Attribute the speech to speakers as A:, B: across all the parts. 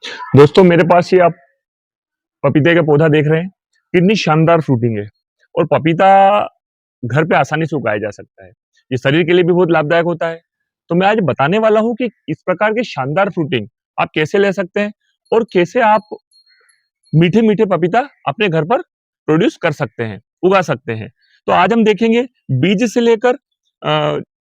A: दोस्तों मेरे पास ये आप पपीते का पौधा देख रहे हैं, कितनी शानदार फ्रूटिंग है। और पपीता घर पे आसानी से उगाया जा सकता है। ये शरीर के लिए भी बहुत लाभदायक होता है। तो मैं आज बताने वाला हूँ कि इस प्रकार के शानदार फ्रूटिंग आप कैसे ले सकते हैं और कैसे आप मीठे-मीठे पपीता अपने घर पर प्रोड्यूस कर सकते हैं, उगा सकते हैं। तो आज हम देखेंगे बीज से लेकर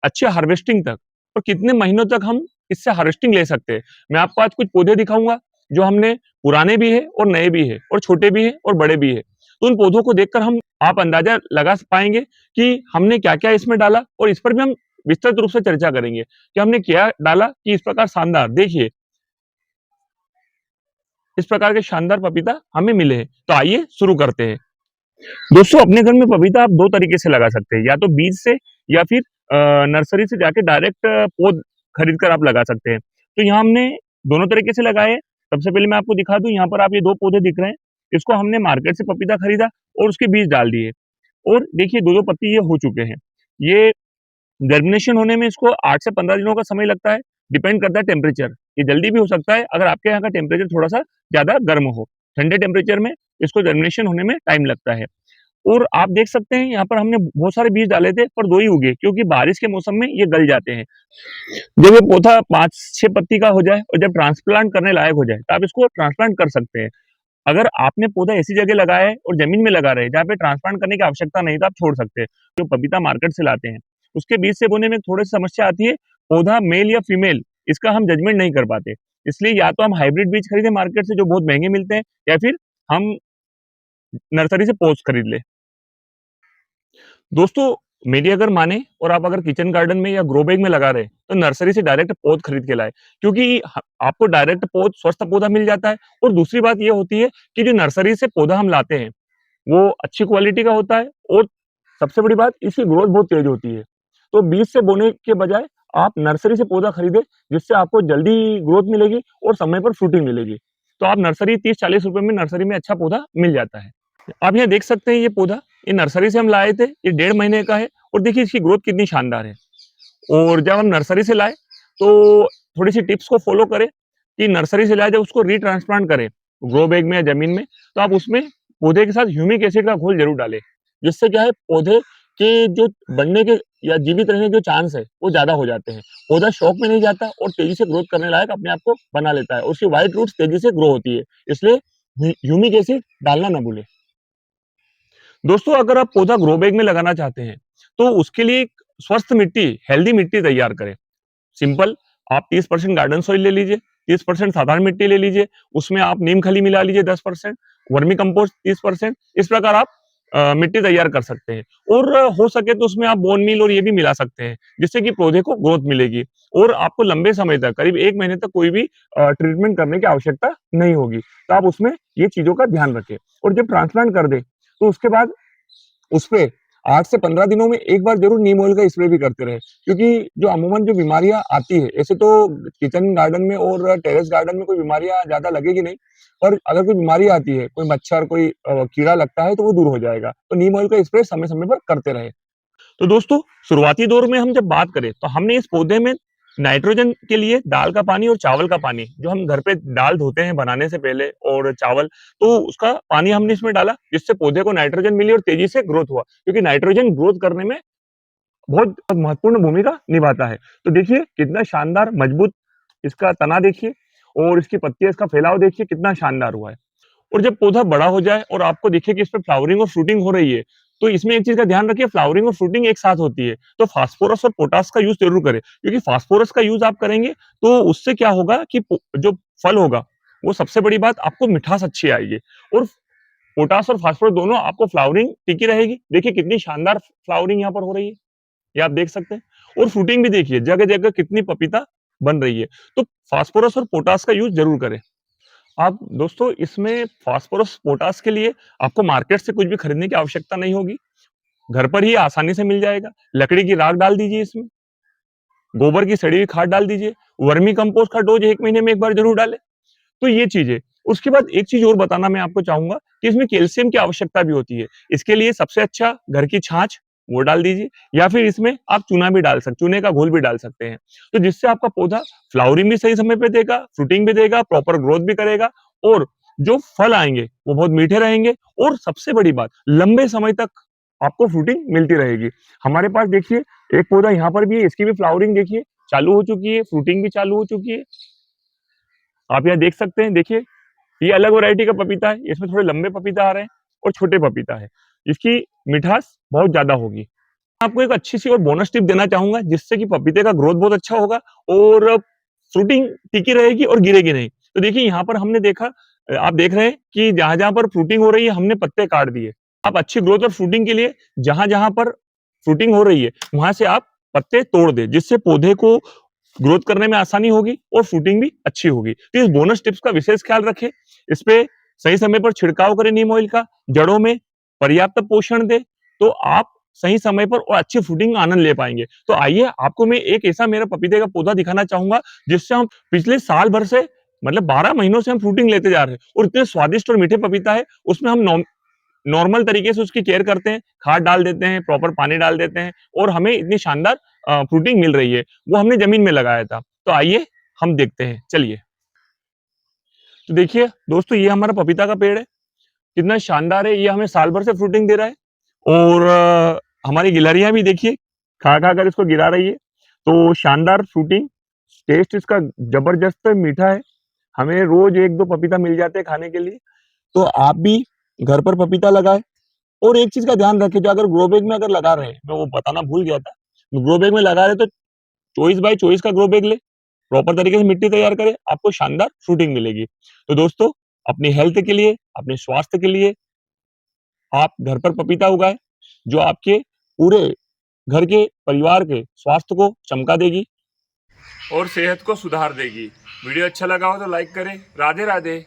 A: अच्छे हार्वेस्टिंग तक और कितने महीनों तक हम इससे हार्वेस्टिंग ले सकते हैं। मैं आपको आज कुछ पौधे दिखाऊँगा जो हमने पुराने भी हैं और नए भी हैं और छोटे भी हैं और बड़े भी हैं। तो उन पौधों को देखकर हम आप अंदाज़ा लगा पाएँगे कि हमने क्या-क्या इसमें डाला और इस पर भी हम विस्तृत रूप से चर्चा करेंगे कि हमने क्या डाला कि इस प्रकार शानदार देखिए इस प्रकार के शानदार पपीता हमें मिले हैं। तो आइए शुरू करते हैं। दोस्तों अपने घर में पपीता आप 2 तरीके से लगा सकते हैं, या तो बीज से या फिर नर्सरी से जाके डायरेक्ट पौध खरीद कर आप लगा सकते हैं। तो यहाँ हमने दोनों तरीके से लगाए हैं। सबसे पहले मैं आपको दिखा दूँ, यहाँ पर आप ये 2 पौधे दिख रहे हैं, इसको हमने मार्केट से पपीता खरीदा और उसके बीज डाल दिए और देखिए 2-2 पत्ती ये हो चुके हैं। ये जर्मिनेशन होने में इसको 8 से 15 दिनों का समय लगता है, डिपेंड करता है टेम्परेचर। ये जल्दी भी हो सकता है अगर आपके यहाँ का टेम्परेचर थोड़ा-सा ज़्यादा गर्म हो। ठंडे टेम्परेचर में इसको जर्मिनेशन होने में टाइम लगता है। और आप देख सकते हैं यहाँ पर हमने बहुत सारे बीज डाले थे पर 2 ही उगे क्योंकि बारिश के मौसम में ये गल जाते हैं। जब ये पौधा 5-6 पत्ती का हो जाए और जब ट्रांसप्लांट करने लायक हो जाए, तो आप इसको ट्रांसप्लांट कर सकते हैं। अगर आपने पौधा ऐसी जगह लगाया है और ज़मीन में लगा रहे हैं जहाँ पे ट्रांसप्लांट करने की आवश्यकता नहीं, तो आप छोड़ सकते हैं। जो पपीता मार्केट से लाते हैं, उसके बीज से बोने में थोड़ी-सी समस्या आती है, पौधा मेल या फीमेल इसका हम जजमेंट नहीं कर पाते। इसलिए या तो हम हाइब्रिड बीज खरीदें मार्केट से जो बहुत महँगे मिलते हैं या फिर हम नर्सरी से पौध खरीद लें। दोस्तों मेरी अगर माने और आप अगर किचन गार्डन में या ग्रो बैग में लगा रहे हैं, तो नर्सरी से डायरेक्ट पौध खरीद के लाएँ, क्योंकि आपको डायरेक्ट पौध स्वस्थ पौधा मिल जाता है। और दूसरी बात ये होती है कि जो नर्सरी से पौधा हम लाते हैं, वो अच्छी क्वालिटी का होता है और सबसे बड़ी बात इसकी ग्रोथ बहुत तेज होती है। तो बीज से बोने के बजाय आप नर्सरी से पौधा खरीदें, जिससे आपको जल्दी ग्रोथ मिलेगी और समय पर फ्रूटिंग मिलेगी। तो आप नर्सरी 30-40 रुपए में नर्सरी में अच्छा पौधा मिल जाता है। आप यहाँ देख सकते हैं ये पौधा, ये नर्सरी से हम लाए थे, ये 1.5 महीने का है और देखिए इसकी ग्रोथ कितनी शानदार है। और जब हम नर्सरी से लाए, तो थोड़ी-सी टिप्स को फ़ॉलो करें कि नर्सरी से लाए जब उसको रीट्रांसप्लांट करें, ग्रो बैग में या ज़मीन में, तो आप उसमें पौधे के साथ ह्यूमिक एसिड का घोल ज़रूर डालें। जिससे क्या है पौधे के जो बढ़ने के या जीवित रहने के जो चांस है, वो ज़्यादा हो जाते हैं। पौधा शॉक में नहीं जाता और तेज़ी से ग्रोथ करने लायक अपने आप को बना लेता है और उसकी व्हाइट रूट्स तेज़ी से ग्रो होती है। इसलिए ह्यूमिक एसिड डालना ना भूलें। दोस्तों अगर आप पौधा ग्रो बैग में लगाना चाहते हैं, तो उसके लिए एक स्वस्थ मिट्टी, हेल्दी मिट्टी तैयार करें। सिंपल, आप 30% गार्डन सॉइल ले लीजिए, 30% साधारण मिट्टी ले लीजिए, उसमें आप नीम खली मिला लीजिए 10%, वर्मी कंपोस्ट 30%, इस प्रकार आप मिट्टी तैयार कर सकते हैं। और हो सके तो उसमें आप बोन मील और ये भी मिला सकते हैं, जिससे कि पौधे को ग्रोथ मिलेगी और आपको लंबे समय तक, करीब 1 महीने तक कोई भी ट्रीटमेंट करने की आवश्यकता नहीं होगी। तो आप उसमें ये चीज़ों का ध्यान रखें और जब ट्रांसप्लांट कर दें, तो उसके बाद उसपे 8 से 15 दिनों में एक बार ज़रूर नीम ऑयल का स्प्रे भी करते रहें, क्योंकि जो अमूमन जो बीमारियाँ आती है, ऐसे तो किचन गार्डन में और टेरेस गार्डन में कोई बीमारियाँ ज़्यादा लगेगी नहीं, पर अगर कोई बीमारी आती है, कोई मच्छर, कोई कीड़ा लगता है, तो वो दूर हो जाएगा। तो नीम ऑयल का स्प्रे समय-समय पर करते रहें। तो दोस्तों शुरुआती दौर में हम जब बात करें, तो हमने इस पौधे में नाइट्रोजन के लिए दाल का पानी और चावल का पानी, जो हम घर पे दाल धोते हैं बनाने से पहले और चावल, तो उसका पानी हमने इसमें डाला, जिससे पौधे को नाइट्रोजन मिली और तेजी से ग्रोथ हुआ, क्योंकि नाइट्रोजन ग्रोथ करने में बहुत महत्वपूर्ण भूमिका निभाता है। तो देखिए कितना शानदार मजबूत इसका तना देखिए और इसकी पत्तियाँ, इसका फैलाव देखिए कितना शानदार हुआ है। और जब पौधा बड़ा हो जाए और आपको दिखे कि इसमें फ्लावरिंग और फ्रूटिंग हो रही है, तो इसमें एक चीज़ का ध्यान रखिए, फ्लावरिंग और फ्रूटिंग एक साथ होती है। तो फास्फोरस और पोटाश का यूज़ ज़रूर करें, क्योंकि फास्फोरस का यूज़ आप करेंगे तो उससे क्या होगा कि पो जो फल होगा, वो सबसे बड़ी बात आपको मिठास अच्छी आएगी और पोटाश और फास्फोरस दोनों आपको फ्लावरिंग टिकी रहेगी। देखिए कितनी शानदार फ्लावरिंग यहाँ पर हो रही है, ये आप देख सकते हैं। और फ्रूटिंग भी देखिए जगह-जगह कितनी पपीता बन रही है। तो फास्फोरस और पोटाश का यूज़ ज़रूर करें। आप दोस्तों इसमें फास्फोरस, पोटाश के लिए आपको मार्केट से कुछ भी खरीदने की आवश्यकता नहीं होगी। घर पर ही आसानी से मिल जाएगा। लकड़ी की राख डाल दीजिए इसमें, गोबर की सड़ी हुई खाद डाल दीजिए, वर्मी कंपोस्ट का डोज़ 1 महीने में 1 बार ज़रूर डालें। तो ये चीज़ें। उसके बाद एक चीज़ और बताना मैं आपको चाहूँगा कि इसमें कैल्शियम की आवश्यकता भी होती है। इसके लिए सबसे अच्छा घर की छाछ वो डाल दीजिए, या फिर इसमें आप चूने का घोल भी डाल सकते हैं। तो जिससे आपका पौधा फ्लावरिंग भी सही समय पे देगा, फ्रूटिंग भी देगा, प्रॉपर ग्रोथ भी करेगा, और जो फल आएँगे वो बहुत मीठे रहेंगे, और सबसे बड़ी बात, लंबे समय तक आपको फ्रूटिंग मिलती रहेगी। हमारे पास देखिए एक पौधा यहाँ पर भी है, इसकी भी फ्लावरिंग देखिए चालू हो चुकी है, फ्रूटिंग भी चालू हो चुकी है। आप यहाँ देख सकते हैं, देखिए ये अलग वैरायटी का पपीता है, इसमें थोड़े लंबे पपीता आ रहे हैं और छोटे पपीता है। इसकी मिठास बहुत ज़्यादा होगी। आपको एक अच्छी-सी और बोनस टिप देना चाहूँगा, जिससे कि पपीते का ग्रोथ बहुत अच्छा होगा और फ्रूटिंग टिकी रहेगी और गिरेगी नहीं। तो देखिए यहाँ पर हमने देखा, आप देख रहे हैं कि जहाँ-जहाँ पर फ्रूटिंग हो रही है, हमने पत्ते काट दिए। आप अच्छी ग्रोथ और फ्रूटिंग के लिए जहाँ-जहाँ पर फ्रूटिंग हो रही है, वहाँ से आप पत्ते तोड़ दें, जिससे पौधे को ग्रोथ करने में आसानी होगी और फ्रूटिंग भी अच्छी होगी। तो इस बोनस टिप्स का विशेष ख्याल रखें, इस पे सही समय पर छिड़काव करें नीम ऑयल का, जड़ों में पर्याप्त पोषण दें, तो आप सही समय पर और अच्छी फ्रूटिंग का आनंद ले पाएँगे। तो आइए आपको मैं एक ऐसा मेरा पपीते का पौधा दिखाना चाहूँगा, जिससे हम पिछले साल भर से, मतलब 12 महीनों से हम फ्रूटिंग लेते जा रहे हैं, और इतने स्वादिष्ट और मीठे पपीता है, उसमें हम नॉर्मल तरीके से उसकी केयर करते हैं, खाद डाल देते हैं, प्रॉपर पानी डाल देते हैं, और हमें इतनी शानदार फ्रूटिंग मिल रही है। वो हमने ज़मीन में लगाया था। तो आइए हम देखते हैं, चलिए। तो देखिए दोस्तों, ये हमारा पपीता का पेड़ है, कितना शानदार है, ये हमें साल भर से फ्रूटिंग दे रहा है, और हमारी गिलहरियाँ भी देखिए खा-खा कर इसको गिरा रही है। तो शानदार फ्रूटिंग, टेस्ट इसका ज़बरदस्त मीठा है, हमें रोज़ 1-2 पपीता मिल जाते हैं खाने के लिए। तो आप भी घर पर पपीता लगाएँ। और एक चीज़ का ध्यान रखें, जो अगर ग्रो बैग में अगर लगा रहे हैं, मैं वो बताना भूल गया था। ग्रो बैग में लगा रहे हैं तो 24 बाय 24 का ग्रो बैग लें, प्रॉपर तरीके से मिट्टी तैयार करें, आपको शानदार फ्रूटिंग मिलेगी। तो दोस्तों, अपनी हेल्थ के लिए, अपने स्वास्थ्य के लिए आप घर पर पपीता उगाएँ, जो आपके पूरे घर के परिवार के स्वास्थ्य को चमका देगी और सेहत को सुधार देगी। वीडियो अच्छा लगा हो तो लाइक करें। राधे राधे।